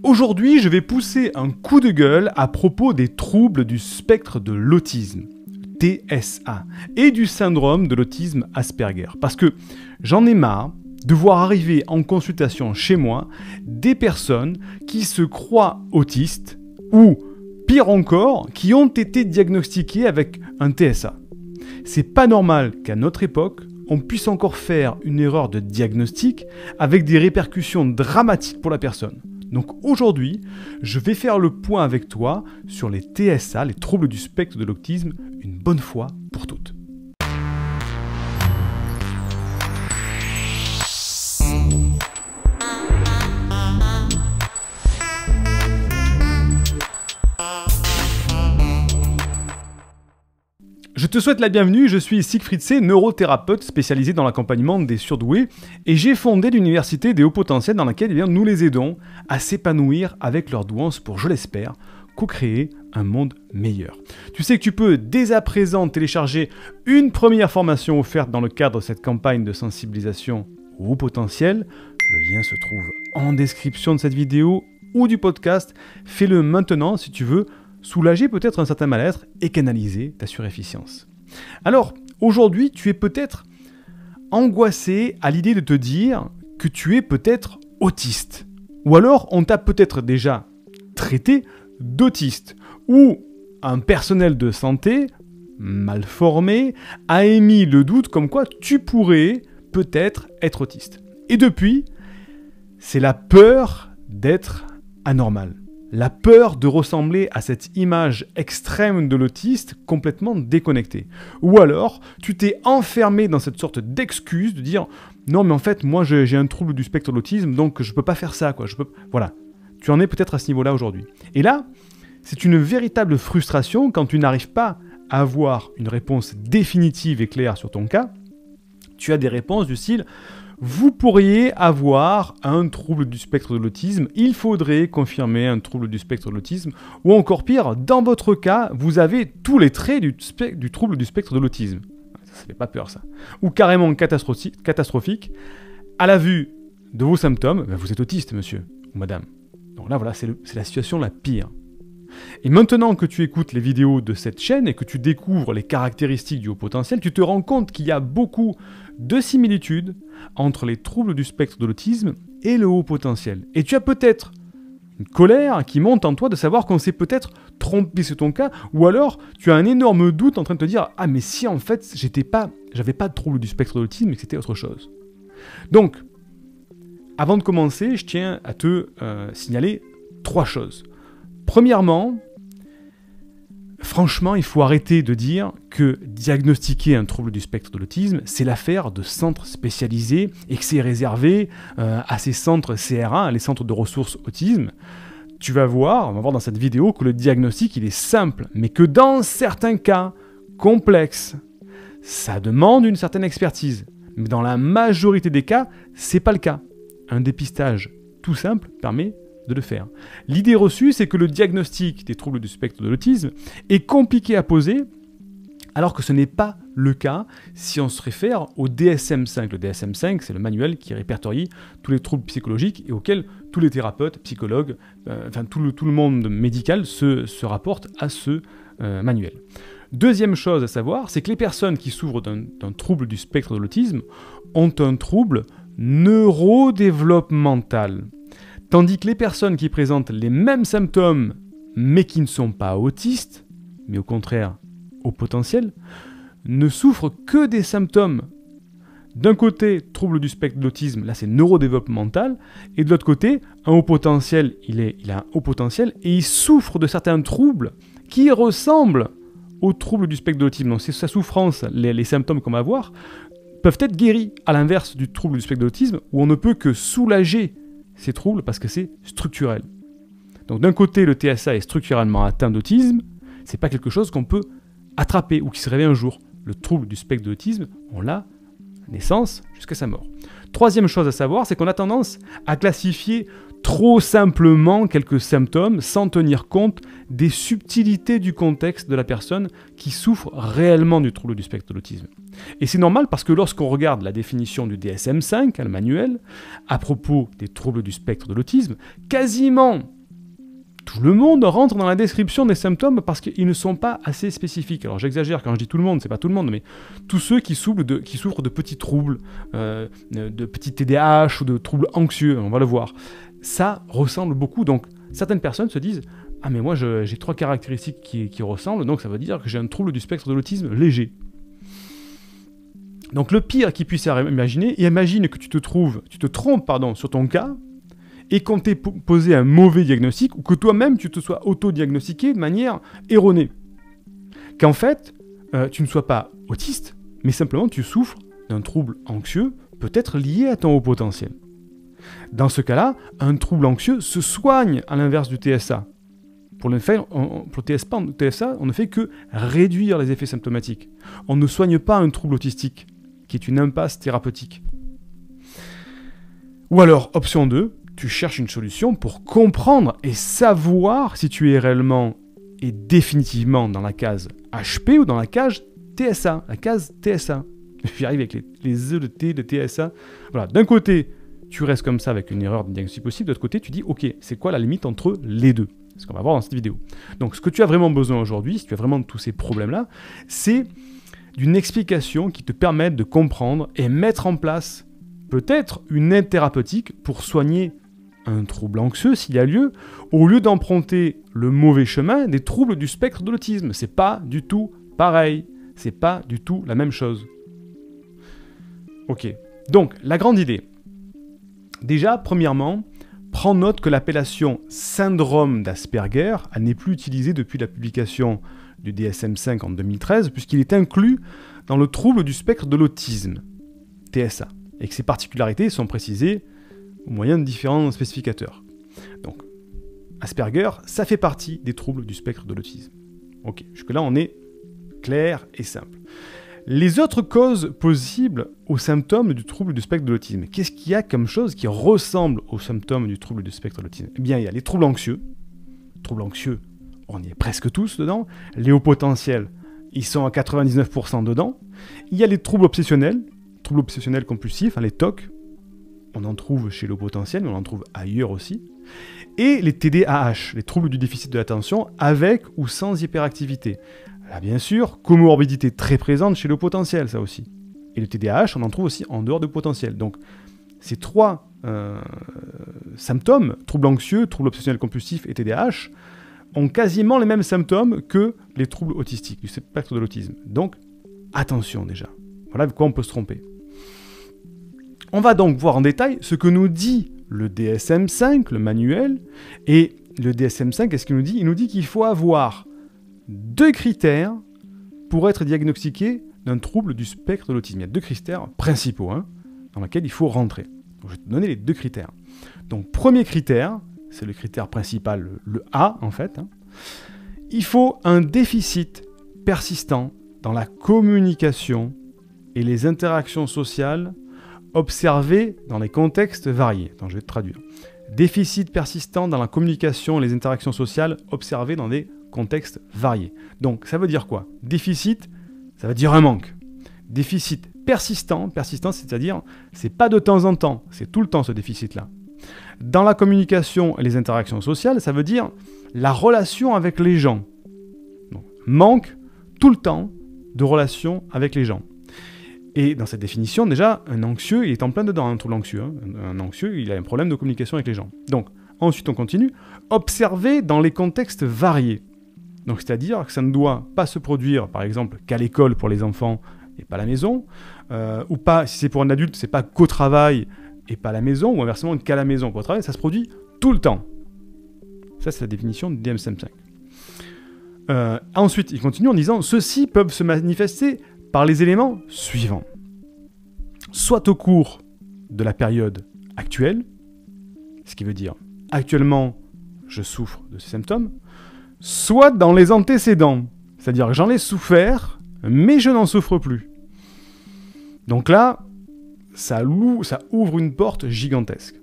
Aujourd'hui, je vais pousser un coup de gueule à propos des troubles du spectre de l'autisme, TSA, et du syndrome de l'autisme Asperger. Parce que j'en ai marre de voir arriver en consultation chez moi des personnes qui se croient autistes ou, pire encore, qui ont été diagnostiquées avec un TSA. C'est pas normal qu'à notre époque, on puisse encore faire une erreur de diagnostic avec des répercussions dramatiques pour la personne. Donc aujourd'hui, je vais faire le point avec toi sur les TSA, les troubles du spectre de l'autisme, une bonne fois pour toutes. Je te souhaite la bienvenue, je suis Siegfried C, neurothérapeute spécialisé dans l'accompagnement des surdoués et j'ai fondé l'université des hauts potentiels dans laquelle nous les aidons à s'épanouir avec leur douance pour, je l'espère, co-créer un monde meilleur. Tu sais que tu peux dès à présent télécharger une première formation offerte dans le cadre de cette campagne de sensibilisation au haut potentiel. Le lien se trouve en description de cette vidéo ou du podcast. Fais-le maintenant si tu veux soulager peut-être un certain mal-être et canaliser ta surefficience. Alors, aujourd'hui, tu es peut-être angoissé à l'idée de te dire que tu es peut-être autiste. Ou alors, on t'a peut-être déjà traité d'autiste. Ou un personnel de santé, mal formé, a émis le doute comme quoi tu pourrais peut-être être autiste. Et depuis, c'est la peur d'être anormal. La peur de ressembler à cette image extrême de l'autiste complètement déconnectée. Ou alors, tu t'es enfermé dans cette sorte d'excuse de dire « Non, mais en fait, moi, j'ai un trouble du spectre de l'autisme, donc je peux pas faire ça, quoi. Voilà. Tu en es peut-être à ce niveau-là aujourd'hui. Et là, c'est une véritable frustration quand tu n'arrives pas à avoir une réponse définitive et claire sur ton cas. Tu as des réponses du style « Vous pourriez avoir un trouble du spectre de l'autisme, il faudrait confirmer un trouble du spectre de l'autisme, ou encore pire, dans votre cas, vous avez tous les traits du trouble du spectre de l'autisme. » Ça fait pas peur ça. Ou carrément catastrophique, à la vue de vos symptômes, ben vous êtes autiste monsieur ou madame. Donc là voilà, c'est la situation la pire. Et maintenant que tu écoutes les vidéos de cette chaîne et que tu découvres les caractéristiques du haut potentiel, tu te rends compte qu'il y a beaucoup de similitudes entre les troubles du spectre de l'autisme et le haut potentiel. Et tu as peut-être une colère qui monte en toi de savoir qu'on s'est peut-être trompé sur ton cas, ou alors tu as un énorme doute en train de te dire « Ah mais si en fait j'avais pas de trouble du spectre de l'autisme et que c'était autre chose ». Donc, avant de commencer, je tiens à te signaler 3 choses. Premièrement, franchement, il faut arrêter de dire que diagnostiquer un trouble du spectre de l'autisme, c'est l'affaire de centres spécialisés et que c'est réservé à ces centres CRA, les centres de ressources autisme. On va voir dans cette vidéo que le diagnostic, il est simple, mais que dans certains cas complexes, ça demande une certaine expertise. Mais dans la majorité des cas, c'est pas le cas. Un dépistage tout simple permet de le faire. L'idée reçue, c'est que le diagnostic des troubles du spectre de l'autisme est compliqué à poser, alors que ce n'est pas le cas si on se réfère au DSM-5. Le DSM-5, c'est le manuel qui répertorie tous les troubles psychologiques et auquel tous les thérapeutes, psychologues, tout le monde médical se rapporte à ce manuel. Deuxième chose à savoir, c'est que les personnes qui souffrent d'un trouble du spectre de l'autisme ont un trouble neurodéveloppemental. Tandis que les personnes qui présentent les mêmes symptômes, mais qui ne sont pas autistes, mais au contraire au potentiel, ne souffrent que des symptômes. D'un côté, trouble du spectre de l'autisme, là c'est neurodéveloppemental, et de l'autre côté, un haut potentiel, il a un haut potentiel, et il souffre de certains troubles qui ressemblent aux troubles du spectre de l'autisme. Donc sa souffrance, les symptômes qu'on va avoir, peuvent être guéris, à l'inverse du trouble du spectre de l'autisme, où on ne peut que soulager ces troubles parce que c'est structurel. Donc d'un côté, le TSA est structurellement atteint d'autisme, c'est pas quelque chose qu'on peut attraper ou qui se réveille un jour. Le trouble du spectre de l'autisme, on l'a naissance jusqu'à sa mort. Troisième chose à savoir, c'est qu'on a tendance à classifier trop simplement quelques symptômes sans tenir compte des subtilités du contexte de la personne qui souffre réellement du trouble du spectre de l'autisme. Et c'est normal parce que lorsqu'on regarde la définition du DSM-5, le manuel, à propos des troubles du spectre de l'autisme, quasiment tout le monde rentre dans la description des symptômes parce qu'ils ne sont pas assez spécifiques. Alors j'exagère quand je dis tout le monde, c'est pas tout le monde, mais tous ceux qui souffrent de petits troubles, de petits TDAH ou de troubles anxieux, on va le voir. Ça ressemble beaucoup, donc certaines personnes se disent « Ah mais moi j'ai 3 caractéristiques qui ressemblent, donc ça veut dire que j'ai un trouble du spectre de l'autisme léger. » Donc le pire qu'il puisse imaginer, imagine que tu te trompes sur ton cas, et qu'on t'ait posé un mauvais diagnostic, ou que toi-même tu te sois auto-diagnostiqué de manière erronée. Qu'en fait, tu ne sois pas autiste, mais simplement tu souffres d'un trouble anxieux, peut-être lié à ton haut potentiel. Dans ce cas-là, un trouble anxieux se soigne à l'inverse du TSA. Pour le TSA, on ne fait que réduire les effets symptomatiques. On ne soigne pas un trouble autistique, qui est une impasse thérapeutique. Ou alors, option 2, tu cherches une solution pour comprendre et savoir si tu es réellement et définitivement dans la case HP ou dans la case TSA. La case TSA. J'y arrive avec les E de T, de TSA. Voilà, d'un côté, tu restes comme ça avec une erreur de diagnostic possible. De l'autre côté, tu dis, ok, c'est quoi la limite entre les deux? C'est ce qu'on va voir dans cette vidéo. Donc, ce que tu as vraiment besoin aujourd'hui, si tu as vraiment tous ces problèmes-là, c'est d'une explication qui te permette de comprendre et mettre en place peut-être une aide thérapeutique pour soigner un trouble anxieux s'il y a lieu, au lieu d'emprunter le mauvais chemin des troubles du spectre de l'autisme. C'est pas du tout pareil, c'est pas du tout la même chose. Ok, donc la grande idée. Déjà, premièrement, prends note que l'appellation syndrome d'Asperger n'est plus utilisée depuis la publication du DSM-5 en 2013, puisqu'il est inclus dans le trouble du spectre de l'autisme, TSA, et que ses particularités sont précisées au moyen de différents spécificateurs. Donc, Asperger, ça fait partie des troubles du spectre de l'autisme. Ok, jusque-là, on est clair et simple. Les autres causes possibles aux symptômes du trouble du spectre de l'autisme. Qu'est-ce qu'il y a comme chose qui ressemble aux symptômes du trouble du spectre de l'autisme? Eh bien, il y a les troubles anxieux. Troubles anxieux, on y est presque tous dedans. Les hauts potentiels, ils sont à 99% dedans. Il y a les troubles obsessionnels compulsifs, les TOC. On en trouve chez le potentiel, mais on en trouve ailleurs aussi. Et les TDAH, les troubles du déficit de l'attention, avec ou sans hyperactivité. Là, bien sûr, comorbidité très présente chez le potentiel, ça aussi. Et le TDAH, on en trouve aussi en dehors du potentiel. Donc, ces 3 symptômes, troubles anxieux, troubles obsessionnels compulsifs et TDAH, ont quasiment les mêmes symptômes que les troubles autistiques, du spectre de l'autisme. Donc, attention déjà. Voilà de quoi on peut se tromper. On va donc voir en détail ce que nous dit le DSM-5, le manuel. Et le DSM-5, qu'est-ce qu'il nous dit? Il nous dit qu'il faut avoir 2 critères pour être diagnostiqué d'un trouble du spectre de l'autisme. Il y a 2 critères principaux dans lesquels il faut rentrer. Donc, je vais te donner les 2 critères. Donc, premier critère, c'est le critère principal, le A en fait. Il faut un déficit persistant dans la communication et les interactions sociales observées dans les contextes variés. Attends, je vais te traduire. Déficit persistant dans la communication et les interactions sociales observées dans des contextes variés. Donc, ça veut dire quoi? Déficit, ça veut dire un manque. Déficit persistant, c'est-à-dire, c'est pas de temps en temps, c'est tout le temps ce déficit-là. Dans la communication et les interactions sociales, ça veut dire la relation avec les gens. Donc, manque tout le temps de relation avec les gens. Et dans cette définition, déjà, un anxieux, il est en plein dedans, un trouble anxieux. Un anxieux, il a un problème de communication avec les gens. Donc, ensuite, on continue. Observer dans les contextes variés. Donc, c'est-à-dire que ça ne doit pas se produire, par exemple, qu'à l'école pour les enfants et pas à la maison. Ou pas, si c'est pour un adulte, c'est pas qu'au travail et pas à la maison, ou inversement, qu'à la maison pour le travail. Ça se produit tout le temps. Ça, c'est la définition du DSM-5. Ensuite, il continue en disant « Ceux-ci peuvent se manifester par les éléments suivants. Soit au cours de la période actuelle, ce qui veut dire actuellement je souffre de ces symptômes, soit dans les antécédents, c'est-à-dire que j'en ai souffert, mais je n'en souffre plus. » Donc là, ça ouvre une porte gigantesque.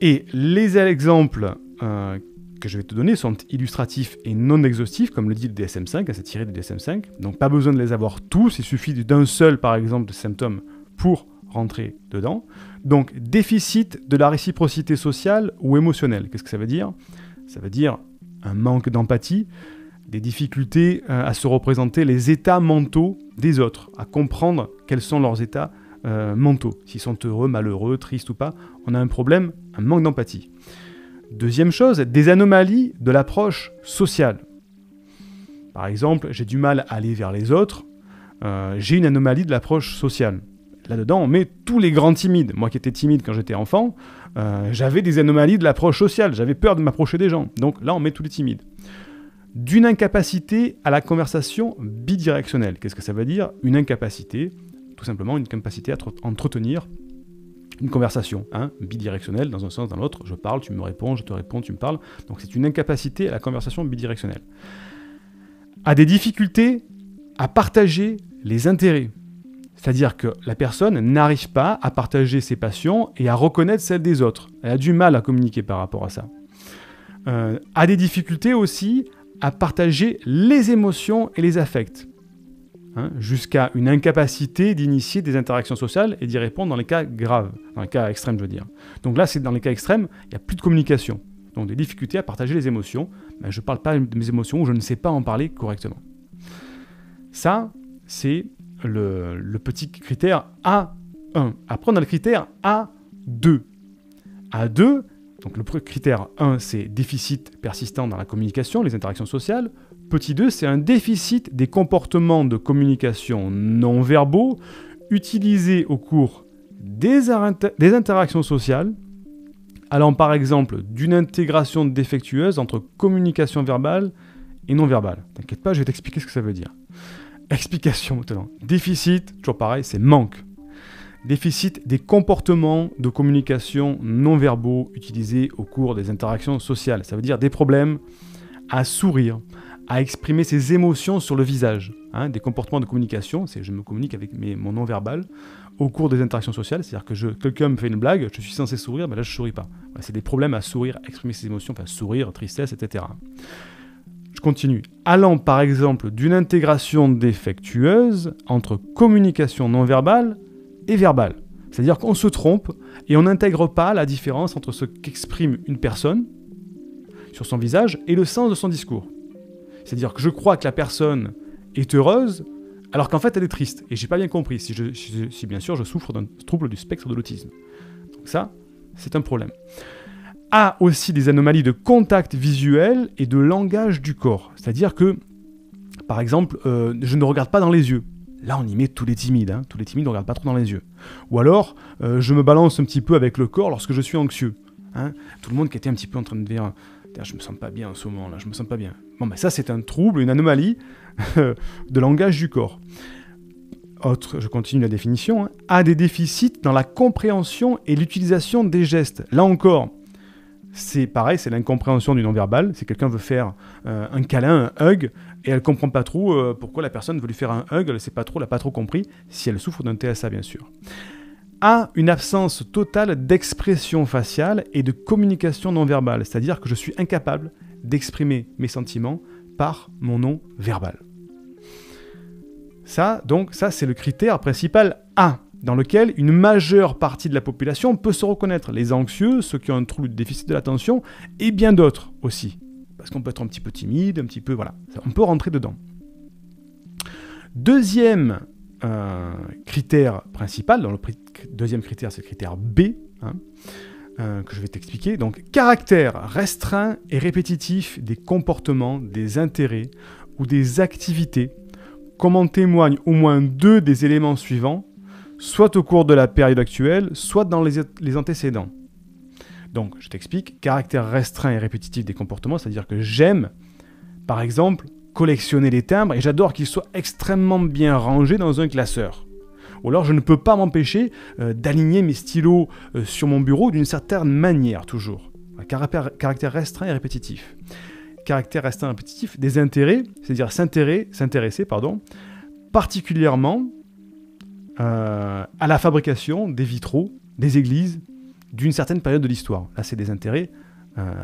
Et les exemples que je vais te donner sont illustratifs et non exhaustifs, comme le dit le DSM-5, c'est tiré du DSM-5. Donc pas besoin de les avoir tous, il suffit d'un seul, par exemple, de symptômes pour rentrer dedans. Donc déficit de la réciprocité sociale ou émotionnelle. Qu'est-ce que ça veut dire? Ça veut dire un manque d'empathie, des difficultés à se représenter les états mentaux des autres, à comprendre quels sont leurs états mentaux. S'ils sont heureux, malheureux, tristes ou pas, on a un problème, un manque d'empathie. Deuxième chose, des anomalies de l'approche sociale. Par exemple, j'ai du mal à aller vers les autres, j'ai une anomalie de l'approche sociale. Là-dedans, on met tous les grands timides. Moi qui étais timide quand j'étais enfant, j'avais des anomalies de l'approche sociale, j'avais peur de m'approcher des gens. Donc là, on met tous les timides. D'une incapacité à la conversation bidirectionnelle. Qu'est-ce que ça veut dire? Une incapacité, tout simplement une incapacité à entretenir une conversation, bidirectionnelle, dans un sens, dans l'autre. Je parle, tu me réponds, je te réponds, tu me parles. Donc c'est une incapacité à la conversation bidirectionnelle. A des difficultés à partager les intérêts. C'est-à-dire que la personne n'arrive pas à partager ses passions et à reconnaître celles des autres. Elle a du mal à communiquer par rapport à ça. A des difficultés aussi à partager les émotions et les affects. Jusqu'à une incapacité d'initier des interactions sociales et d'y répondre dans les cas graves, dans les cas extrêmes, je veux dire. Donc là, c'est dans les cas extrêmes, il n'y a plus de communication. Donc des difficultés à partager les émotions. Mais je ne parle pas de mes émotions ou je ne sais pas en parler correctement. Ça, c'est le petit critère A1. Après, on a le critère A2. A2, donc le critère 1, c'est déficit persistant dans la communication, les interactions sociales. Petit 2, c'est un déficit des comportements de communication non verbaux utilisés au cours des interactions sociales, allant par exemple d'une intégration défectueuse entre communication verbale et non verbale. T'inquiète pas, je vais t'expliquer ce que ça veut dire. Explication maintenant. Déficit, toujours pareil, c'est manque. Déficit des comportements de communication non verbaux utilisés au cours des interactions sociales. Ça veut dire des problèmes à sourire, à exprimer ses émotions sur le visage. Des comportements de communication, c'est je me communique avec mon non-verbal au cours des interactions sociales, c'est-à-dire que quelqu'un me fait une blague, je suis censé sourire, mais là je ne souris pas. Voilà, c'est des problèmes à sourire, à exprimer ses émotions, enfin sourire, tristesse, etc. Je continue. Allant par exemple d'une intégration défectueuse entre communication non-verbale et verbale. C'est-à-dire qu'on se trompe et on n'intègre pas la différence entre ce qu'exprime une personne sur son visage et le sens de son discours. C'est-à-dire que je crois que la personne est heureuse alors qu'en fait elle est triste. Et j'ai pas bien compris si bien sûr je souffre d'un trouble du spectre de l'autisme. Donc ça, c'est un problème. A aussi des anomalies de contact visuel et de langage du corps. C'est-à-dire que, par exemple, je ne regarde pas dans les yeux. Là, on y met tous les timides. Tous les timides ne regardent pas trop dans les yeux. Ou alors, je me balance un petit peu avec le corps lorsque je suis anxieux. Tout le monde qui était un petit peu en train de dire « je me sens pas bien en ce moment-là, je me sens pas bien ». Bon, ben ça, c'est un trouble, une anomalie de langage du corps. Autre, je continue la définition, a des déficits dans la compréhension et l'utilisation des gestes. Là encore, c'est pareil, c'est l'incompréhension du non-verbal. Si quelqu'un veut faire un câlin, un hug, et elle ne comprend pas trop pourquoi la personne veut lui faire un hug, elle n'a pas trop compris, si elle souffre d'un TSA bien sûr. A une absence totale d'expression faciale et de communication non-verbale, c'est-à-dire que je suis incapable d'exprimer mes sentiments par mon non-verbal. Ça, c'est le critère principal A, dans lequel une majeure partie de la population peut se reconnaître. Les anxieux, ceux qui ont un trouble de déficit de l'attention, et bien d'autres aussi. Parce qu'on peut être un petit peu timide, un petit peu... Voilà, on peut rentrer dedans. Deuxième critère principal, dans le deuxième critère, c'est le critère B, que je vais t'expliquer. Donc, caractère restreint et répétitif des comportements, des intérêts ou des activités, comme en témoignent au moins deux des éléments suivants, soit au cours de la période actuelle, soit dans les antécédents. Donc, je t'explique, caractère restreint et répétitif des comportements, c'est-à-dire que j'aime, par exemple, collectionner les timbres et j'adore qu'ils soient extrêmement bien rangés dans un classeur. Ou alors, je ne peux pas m'empêcher d'aligner mes stylos sur mon bureau d'une certaine manière, toujours. Caractère restreint et répétitif. Caractère restreint et répétitif des intérêts, c'est-à-dire s'intéresser, particulièrement à la fabrication des vitraux, des églises, d'une certaine période de l'histoire. Là, c'est des intérêts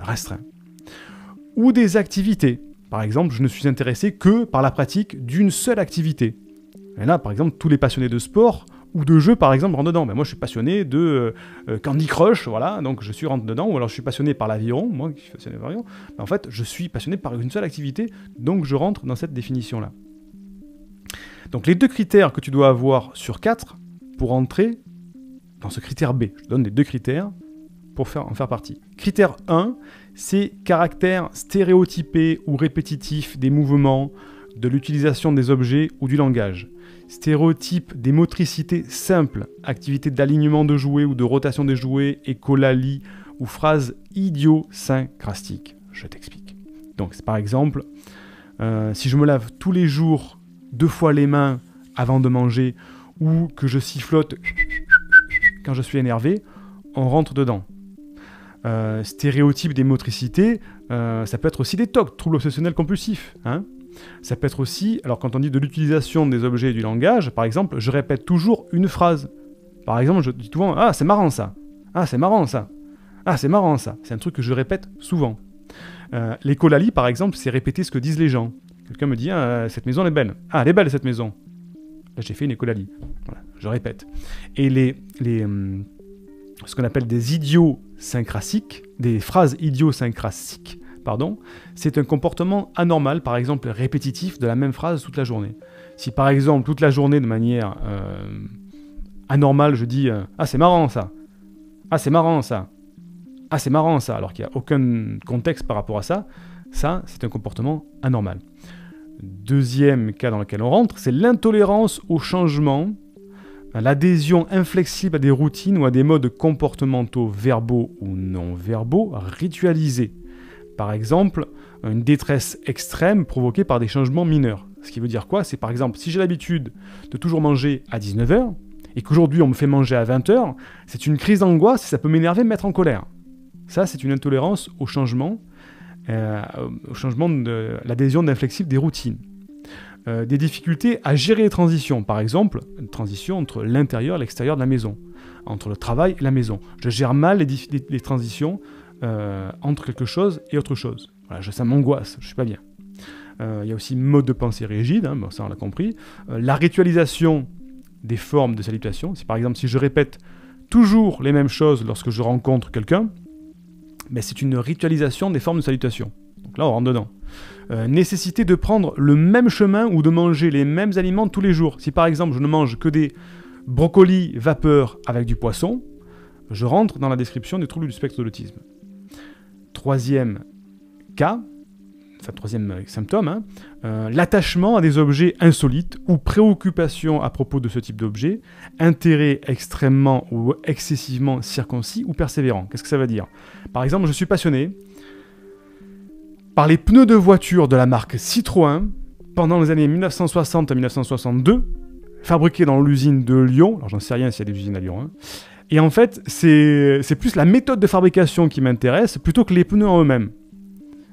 restreints. Ou des activités. Par exemple, je ne suis intéressé que par la pratique d'une seule activité. Et là, par exemple, tous les passionnés de sport ou de jeux, par exemple, rentrent dedans. Ben, moi, je suis passionné de Candy Crush, voilà, donc je rentre dedans. Ou alors, je suis passionné par l'aviron, moi qui suis passionné par l'aviron. Ben, en fait, je suis passionné par une seule activité, donc je rentre dans cette définition-là. Donc, les 2 critères que tu dois avoir sur 4 pour entrer dans ce critère B. Je te donne les 2 critères pour en faire partie. Critère 1, c'est caractère stéréotypé ou répétitif des mouvements, de l'utilisation des objets ou du langage. Stéréotype des motricités simples, activités d'alignement de jouets ou de rotation des jouets, écolalie ou phrases idiosyncrasiques. Je t'explique. Donc, par exemple, si je me lave tous les jours 2 fois les mains avant de manger ou que je sifflote quand je suis énervé, on rentre dedans. Stéréotype des motricités, ça peut être aussi des TOC, troubles obsessionnels compulsifs. Hein. Ça peut être aussi, alors quand on dit de l'utilisation des objets et du langage, par exemple, je répète toujours une phrase. Par exemple, je dis souvent « Ah, c'est marrant ça !»« Ah, c'est marrant ça !»« Ah, c'est marrant ça !» C'est un truc que je répète souvent. L'écolalie, par exemple, c'est répéter ce que disent les gens. Quelqu'un me dit ah, cette maison elle est belle. Ah, elle est belle cette maison. Là, j'ai fait une écolalie. Voilà, je répète. Et ce qu'on appelle des idiosyncrasiques, des phrases idiosyncrasiques, pardon, c'est un comportement anormal, par exemple répétitif de la même phrase toute la journée. Si par exemple toute la journée de manière anormale je dis ah c'est marrant ça, ah c'est marrant ça, ah c'est marrant ça, alors qu'il n'y a aucun contexte par rapport à ça, ça c'est un comportement anormal. Deuxième cas dans lequel on rentre, c'est l'intolérance au changement, l'adhésion inflexible à des routines ou à des modes comportementaux verbaux ou non verbaux ritualisés. Par exemple, une détresse extrême provoquée par des changements mineurs. Ce qui veut dire quoi? C'est par exemple, si j'ai l'habitude de toujours manger à 19 h et qu'aujourd'hui on me fait manger à 20 h, c'est une crise d'angoisse et ça peut m'énerver, me mettre en colère. Ça, c'est une intolérance au changement de l'adhésion d'inflexible des routines. Des difficultés à gérer les transitions. Par exemple, une transition entre l'intérieur et l'extérieur de la maison, entre le travail et la maison. Je gère mal les transitions entre quelque chose et autre chose. Voilà, ça m'angoisse, je ne suis pas bien. Il y a aussi mode de pensée rigide, hein, bon, ça on l'a compris. La ritualisation des formes de salutation. Par exemple, si je répète toujours les mêmes choses lorsque je rencontre quelqu'un, ben, c'est une ritualisation des formes de salutation. Donc là, on rentre dedans. Nécessité de prendre le même chemin ou de manger les mêmes aliments tous les jours. Si par exemple, je ne mange que des brocolis vapeur avec du poisson, je rentre dans la description des troubles du spectre de l'autisme. Troisième symptôme, hein, l'attachement à des objets insolites ou préoccupation à propos de ce type d'objet, intérêt extrêmement ou excessivement circoncis ou persévérant. Qu'est-ce que ça veut dire? Par exemple, je suis passionné par les pneus de voiture de la marque Citroën pendant les années 1960 à 1962, fabriqués dans l'usine de Lyon. Alors, j'en sais rien s'il y a des usines à Lyon. Hein. Et en fait, c'est plus la méthode de fabrication qui m'intéresse plutôt que les pneus en eux-mêmes.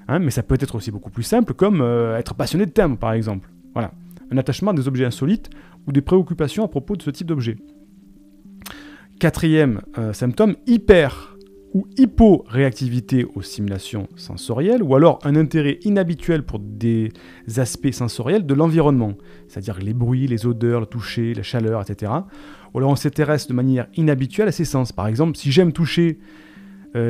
Hein, mais ça peut être aussi beaucoup plus simple, comme être passionné de timbre, par exemple. Voilà. Un attachement à des objets insolites ou des préoccupations à propos de ce type d'objet. Quatrième symptôme, hyper ou hyporéactivité aux stimulations sensorielles, ou alors un intérêt inhabituel pour des aspects sensoriels de l'environnement, c'est-à-dire les bruits, les odeurs, le toucher, la chaleur, etc. Ou alors on s'intéresse de manière inhabituelle à ces sens. Par exemple, si j'aime toucher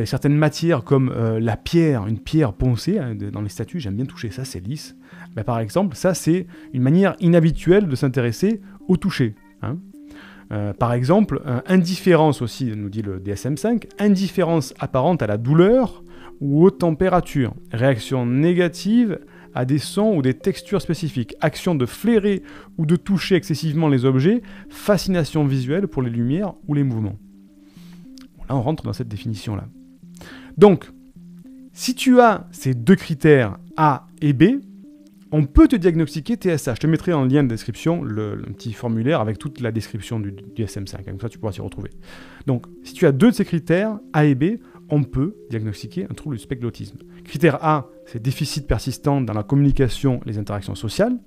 certaines matières comme la pierre, une pierre poncée, hein, dans les statues, j'aime bien toucher ça, c'est lisse. Ben, par exemple, ça c'est une manière inhabituelle de s'intéresser au toucher. Hein. Par exemple, indifférence aussi, nous dit le DSM-5, indifférence apparente à la douleur ou aux températures, réaction négative à des sons ou des textures spécifiques, action de flairer ou de toucher excessivement les objets, fascination visuelle pour les lumières ou les mouvements. Bon, là, on rentre dans cette définition-là. Donc, si tu as ces deux critères A et B, on peut te diagnostiquer TSA. Je te mettrai en lien de description le petit formulaire avec toute la description du DSM-5. Comme ça, tu pourras t'y retrouver. Donc, si tu as deux de ces critères, A et B, on peut diagnostiquer un trouble du spectre de l'autisme. Critère A, c'est déficit persistant dans la communication et les interactions sociales.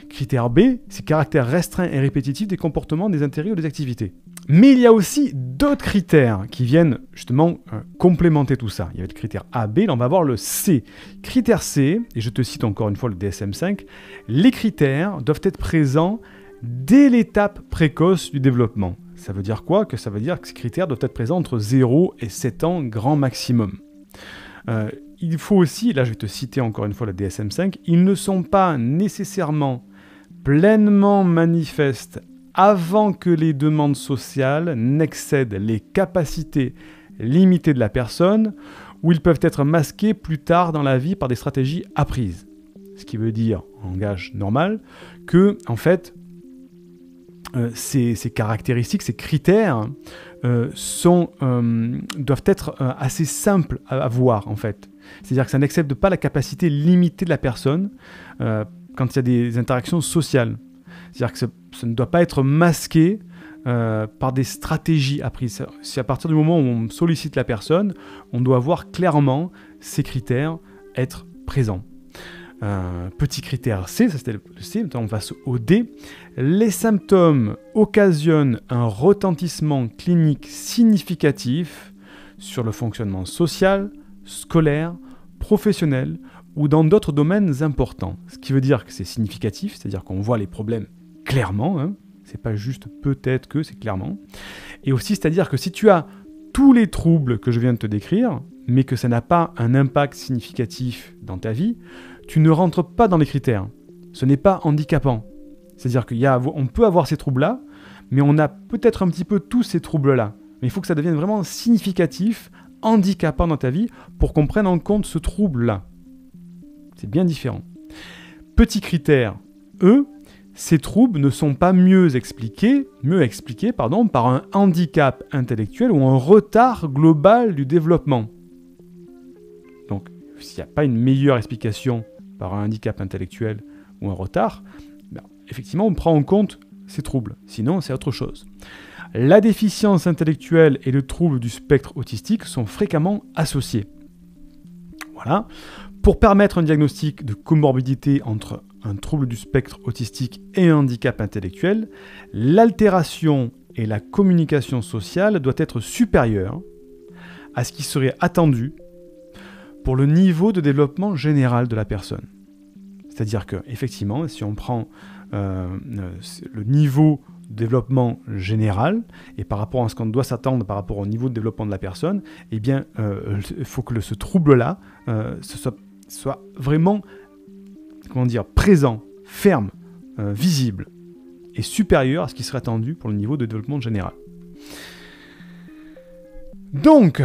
Critère B, c'est caractère restreint et répétitif des comportements, des intérêts ou des activités. Mais il y a aussi d'autres critères qui viennent justement complémenter tout ça. Il y avait le critère A, B, là on va voir le C. Critère C, et je te cite encore une fois le DSM-5, les critères doivent être présents dès l'étape précoce du développement. Ça veut dire quoi? Ça veut dire que ces critères doivent être présents entre 0 et 7 ans grand maximum. Il faut aussi, là je vais te citer encore une fois le DSM-5, ils ne sont pas nécessairement pleinement manifestes avant que les demandes sociales n'excèdent les capacités limitées de la personne, ou ils peuvent être masqués plus tard dans la vie par des stratégies apprises. Ce qui veut dire, en langage normal, que, en fait, ces caractéristiques, ces critères doivent être assez simples à voir, en fait. C'est-à-dire que ça n'accepte pas la capacité limitée de la personne quand il y a des interactions sociales. C'est-à-dire que ça ne doit pas être masqué par des stratégies apprises. C'est à partir du moment où on sollicite la personne, on doit voir clairement ces critères être présents. Petit critère C, ça c'était le C, maintenant on passe au D. Les symptômes occasionnent un retentissement clinique significatif sur le fonctionnement social, scolaire, professionnel ou dans d'autres domaines importants. Ce qui veut dire que c'est significatif, c'est-à-dire qu'on voit les problèmes clairement, hein. C'est pas juste peut-être que, c'est clairement. Et aussi, c'est-à-dire que si tu as tous les troubles que je viens de te décrire, mais que ça n'a pas un impact significatif dans ta vie, tu ne rentres pas dans les critères. Ce n'est pas handicapant. C'est-à-dire qu'on peut avoir ces troubles-là, mais on a peut-être un petit peu tous ces troubles-là. Mais il faut que ça devienne vraiment significatif, handicapant dans ta vie, pour qu'on prenne en compte ce trouble-là. C'est bien différent. Petit critère E, ces troubles ne sont pas mieux expliqués par un handicap intellectuel ou un retard global du développement. Donc, s'il n'y a pas une meilleure explication par un handicap intellectuel ou un retard, ben, effectivement, on prend en compte ces troubles. Sinon, c'est autre chose. La déficience intellectuelle et le trouble du spectre autistique sont fréquemment associés. Voilà. Pour permettre un diagnostic de comorbidité entre un trouble du spectre autistique et un handicap intellectuel, l'altération et la communication sociale doivent être supérieures à ce qui serait attendu pour le niveau de développement général de la personne. C'est-à-dire que, effectivement, si on prend le niveau de développement général et par rapport à ce qu'on doit s'attendre par rapport au niveau de développement de la personne, eh bien, il faut que ce trouble-là soit vraiment, comment dire, présent, ferme, visible et supérieur à ce qui serait attendu pour le niveau de développement général. Donc,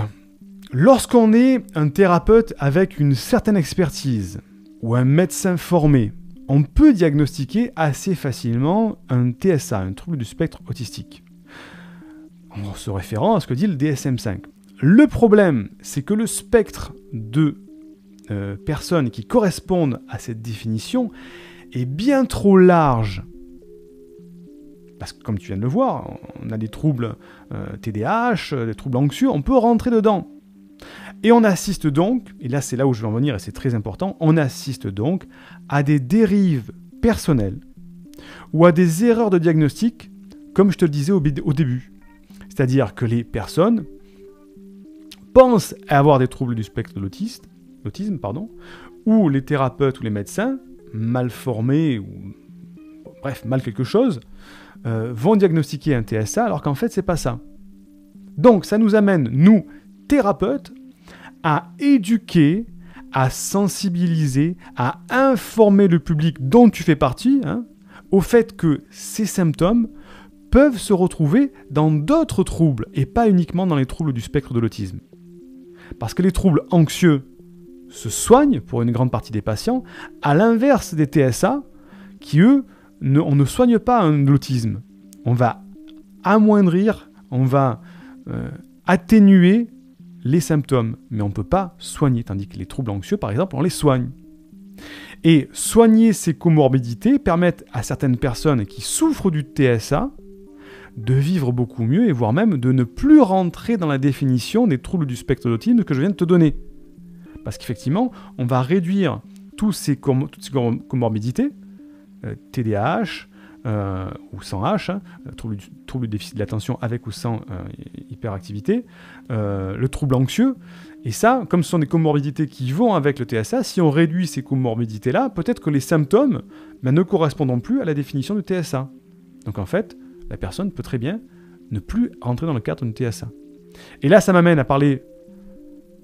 lorsqu'on est un thérapeute avec une certaine expertise ou un médecin formé, on peut diagnostiquer assez facilement un TSA, un trouble du spectre autistique, en se référant à ce que dit le DSM-5. Le problème, c'est que le spectre de personnes qui correspondent à cette définition est bien trop large. Parce que comme tu viens de le voir, on a des troubles TDAH, des troubles anxieux, on peut rentrer dedans. Et on assiste donc, et là c'est là où je vais en venir et c'est très important, on assiste donc à des dérives personnelles ou à des erreurs de diagnostic, comme je te le disais au début. C'est-à-dire que les personnes pensent avoir des troubles du spectre de l'autisme, ou les thérapeutes ou les médecins, mal formés, ou bref, mal quelque chose, vont diagnostiquer un TSA, alors qu'en fait, c'est pas ça. Donc, ça nous amène, nous, thérapeutes, à éduquer, à sensibiliser, à informer le public dont tu fais partie, au fait que ces symptômes peuvent se retrouver dans d'autres troubles, et pas uniquement dans les troubles du spectre de l'autisme. Parce que les troubles anxieux se soignent pour une grande partie des patients, à l'inverse des TSA, qui eux, on ne soigne pas l'autisme. On va amoindrir, on va atténuer les symptômes, mais on ne peut pas soigner, tandis que les troubles anxieux, par exemple, on les soigne. Et soigner ces comorbidités permettent à certaines personnes qui souffrent du TSA de vivre beaucoup mieux, et voire même de ne plus rentrer dans la définition des troubles du spectre de l'autisme que je viens de te donner. Parce qu'effectivement, on va réduire toutes ces comorbidités, TDAH, ou sans H, hein, trouble du déficit de l'attention avec ou sans hyperactivité, le trouble anxieux. Et ça, comme ce sont des comorbidités qui vont avec le TSA, si on réduit ces comorbidités-là, peut-être que les symptômes ne correspondront plus à la définition du TSA. Donc en fait, la personne peut très bien ne plus rentrer dans le cadre du TSA. Et là, ça m'amène à parler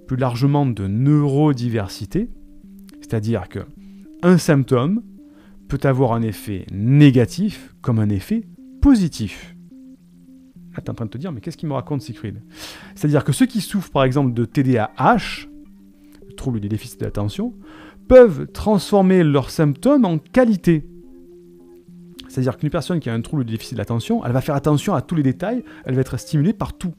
plus largement de neurodiversité, c'est-à-dire qu'un symptôme peut avoir un effet négatif comme un effet positif. Là, tu es en train de te dire, mais qu'est-ce qu'il me raconte Siegfried? C'est-à-dire que ceux qui souffrent par exemple de TDAH, le trouble du déficit de l'attention, peuvent transformer leurs symptômes en qualité. C'est-à-dire qu'une personne qui a un trouble du déficit de l'attention, elle va faire attention à tous les détails, elle va être stimulée par tout.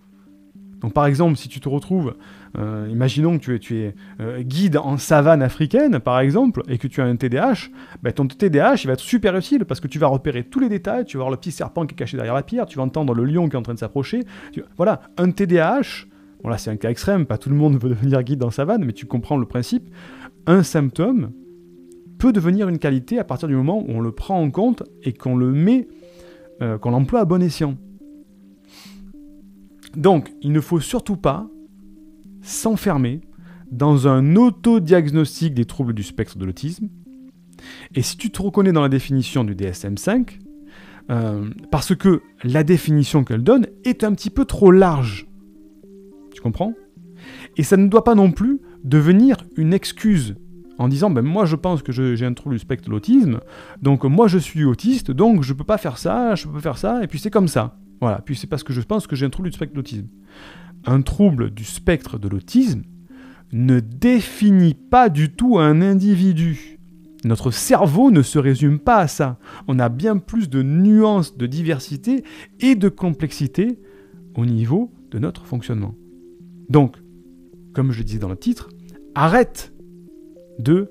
Donc par exemple, si tu te retrouves, imaginons que tu es guide en savane africaine, par exemple, et que tu as un TDAH, ben ton TDAH il va être super utile, parce que tu vas repérer tous les détails, tu vas voir le petit serpent qui est caché derrière la pierre, tu vas entendre le lion qui est en train de s'approcher. Voilà, un TDAH, bon là c'est un cas extrême, pas tout le monde veut devenir guide en savane, mais tu comprends le principe, un symptôme peut devenir une qualité à partir du moment où on le prend en compte et qu'on le met, qu'on l'emploie à bon escient. Donc, il ne faut surtout pas s'enfermer dans un autodiagnostic des troubles du spectre de l'autisme. Et si tu te reconnais dans la définition du DSM-5, parce que la définition qu'elle donne est un petit peu trop large. Tu comprends? Et ça ne doit pas non plus devenir une excuse en disant ben, « moi je pense que j'ai un trouble du spectre de l'autisme, donc moi je suis autiste, donc je peux pas faire ça, je peux faire ça, et puis c'est comme ça. » Voilà, puis c'est parce que je pense que j'ai un trouble du spectre de l'autisme. Un trouble du spectre de l'autisme ne définit pas du tout un individu. Notre cerveau ne se résume pas à ça. On a bien plus de nuances, de diversité et de complexité au niveau de notre fonctionnement. Donc, comme je le disais dans le titre, arrête de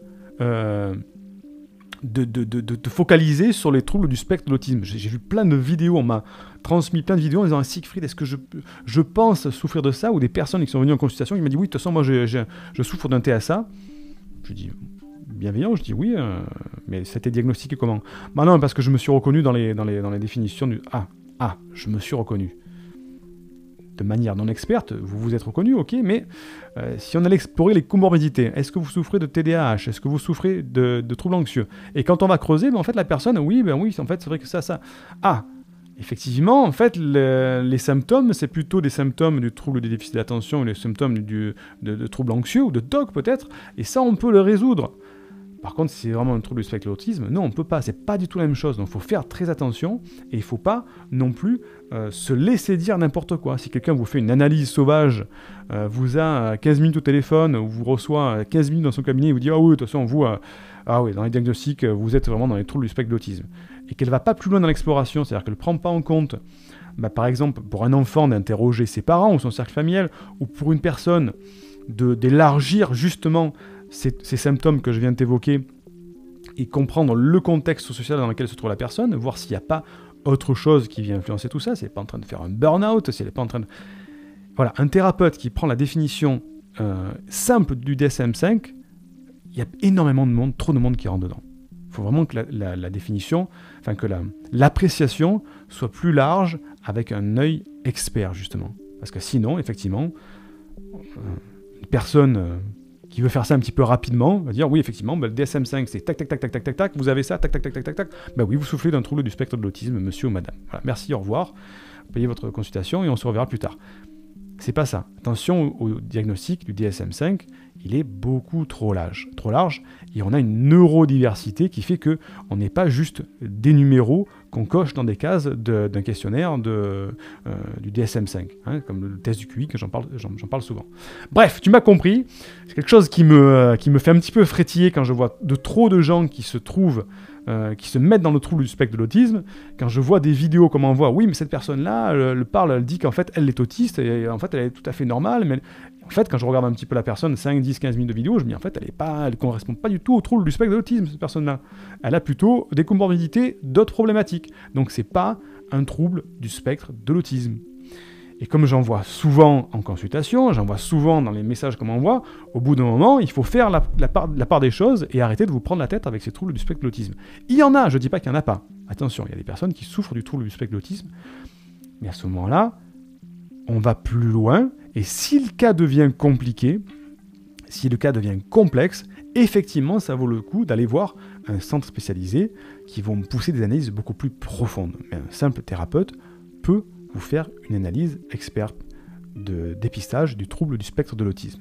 te focaliser sur les troubles du spectre de l'autisme. J'ai vu plein de vidéos, on m'a transmis plein de vidéos en disant « Siegfried, est-ce que je pense souffrir de ça ?» Ou des personnes qui sont venues en consultation qui m'ont dit « Oui, de toute façon, moi je souffre d'un TSA. » Je dis « Bienveillant ?» Je dis « Oui, mais ça a été diagnostiqué comment ?» Bah non, parce que je me suis reconnu dans les définitions du... Ah, je me suis reconnu. De manière non experte, vous vous êtes reconnu, ok, mais si on allait explorer les comorbidités, est-ce que vous souffrez de TDAH? Est-ce que vous souffrez de troubles anxieux? Et quand on va creuser, ben en fait, la personne, oui, en fait, c'est vrai que ça. Ah, effectivement, en fait, les symptômes, c'est plutôt des symptômes du trouble du déficit d'attention ou les symptômes de troubles anxieux ou de TOC peut-être, et ça, on peut le résoudre. Par contre, si c'est vraiment un trouble du spectre de l'autisme, non, on ne peut pas, c'est pas du tout la même chose. Donc il faut faire très attention et il ne faut pas non plus se laisser dire n'importe quoi. Si quelqu'un vous fait une analyse sauvage, vous a 15 minutes au téléphone, ou vous reçoit 15 minutes dans son cabinet et vous dit « Ah oui, de toute façon, vous, dans les diagnostics, vous êtes vraiment dans les troubles du spectre de l'autisme. » Et qu'elle ne va pas plus loin dans l'exploration, c'est-à-dire qu'elle ne prend pas en compte, par exemple, pour un enfant d'interroger ses parents ou son cercle familial, ou pour une personne d'élargir justement ces symptômes que je viens de t'évoquer et comprendre le contexte social dans lequel se trouve la personne, voir s'il n'y a pas autre chose qui vient influencer tout ça, si elle n'est pas en train de faire un burn-out, si elle n'est pas en train de... Voilà, un thérapeute qui prend la définition simple du DSM-5, il y a énormément de monde, trop de monde qui rentre dedans. Il faut vraiment que la définition, enfin que l'appréciation soit plus large avec un œil expert, justement. Parce que sinon, effectivement, une personne... qui veut faire ça un petit peu rapidement, va dire oui effectivement, le DSM-5 c'est tac tac tac tac tac tac tac, vous avez ça, tac tac tac tac tac tac, oui vous souffrez d'un trouble du spectre de l'autisme, monsieur ou madame. Voilà, merci, au revoir, payez votre consultation et on se reverra plus tard. C'est pas ça. Attention au diagnostic du DSM-5, il est beaucoup trop large, et on a une neurodiversité qui fait que on n'est pas juste des numéros qu'on coche dans des cases d'un questionnaire du DSM-5, hein, comme le test du QI, que j'en parle souvent. Bref, tu m'as compris, c'est quelque chose qui me fait un petit peu frétiller quand je vois trop de gens qui se mettent dans le trouble du spectre de l'autisme, quand je vois des vidéos comme on voit, oui, mais cette personne-là, elle dit qu'en fait, elle est autiste, et en fait, elle est tout à fait normale, mais en fait, quand je regarde un petit peu la personne, 5, 10, 15 minutes de vidéo, je me dis, en fait, elle correspond pas du tout au trouble du spectre de l'autisme, cette personne-là. Elle a plutôt des comorbidités d'autres problématiques. Donc, c'est pas un trouble du spectre de l'autisme. Et comme j'en vois souvent en consultation, j'en vois souvent dans les messages qu'on m'envoie, au bout d'un moment, il faut faire la part des choses et arrêter de vous prendre la tête avec ces troubles du spectre de l'autisme. Il y en a, je ne dis pas qu'il n'y en a pas. Attention, il y a des personnes qui souffrent du trouble du spectre de l'autisme, mais à ce moment-là, on va plus loin, et si le cas devient compliqué, si le cas devient complexe, effectivement, ça vaut le coup d'aller voir un centre spécialisé qui vont pousser des analyses beaucoup plus profondes. Mais un simple thérapeute peut vous faire une analyse experte de dépistage du trouble du spectre de l'autisme.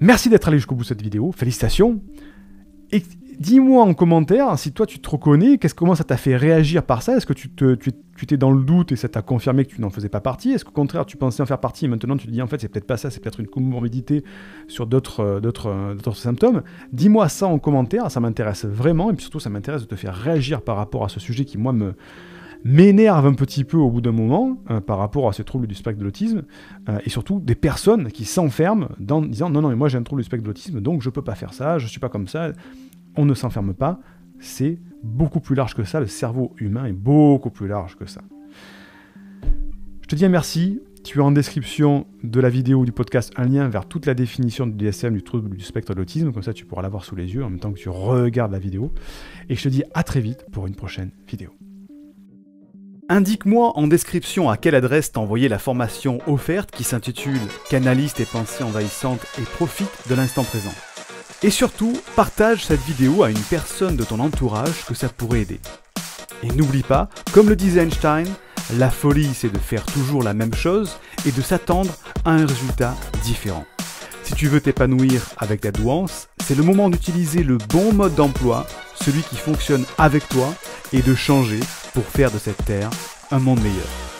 Merci d'être allé jusqu'au bout de cette vidéo, félicitations. Et dis-moi en commentaire si toi tu te reconnais, comment ça t'a fait réagir par ça. Est-ce que tu t'es dans le doute et ça t'a confirmé que tu n'en faisais pas partie? Est-ce qu'au contraire tu pensais en faire partie et maintenant tu te dis en fait c'est peut-être pas ça, c'est peut-être une comorbidité sur d'autres symptômes? Dis-moi ça en commentaire, ça m'intéresse vraiment et puis surtout ça m'intéresse de te faire réagir par rapport à ce sujet qui moi m'énerve un petit peu au bout d'un moment par rapport à ce trouble du spectre de l'autisme et surtout des personnes qui s'enferment en disant non mais moi j'ai un trouble du spectre de l'autisme donc je peux pas faire ça, je suis pas comme ça. On ne s'enferme pas, c'est beaucoup plus large que ça, le cerveau humain est beaucoup plus large que ça. Je te dis un merci, tu as en description de la vidéo ou du podcast un lien vers toute la définition du DSM, du trouble du spectre de l'autisme, comme ça tu pourras l'avoir sous les yeux en même temps que tu regardes la vidéo. Et je te dis à très vite pour une prochaine vidéo. Indique-moi en description à quelle adresse t'as envoyé la formation offerte qui s'intitule « Canalise tes pensées envahissantes et profite de l'instant présent ». Et surtout, partage cette vidéo à une personne de ton entourage que ça pourrait aider. Et n'oublie pas, comme le disait Einstein, la folie c'est de faire toujours la même chose et de s'attendre à un résultat différent. Si tu veux t'épanouir avec ta douance, c'est le moment d'utiliser le bon mode d'emploi, celui qui fonctionne avec toi, et de changer pour faire de cette terre un monde meilleur.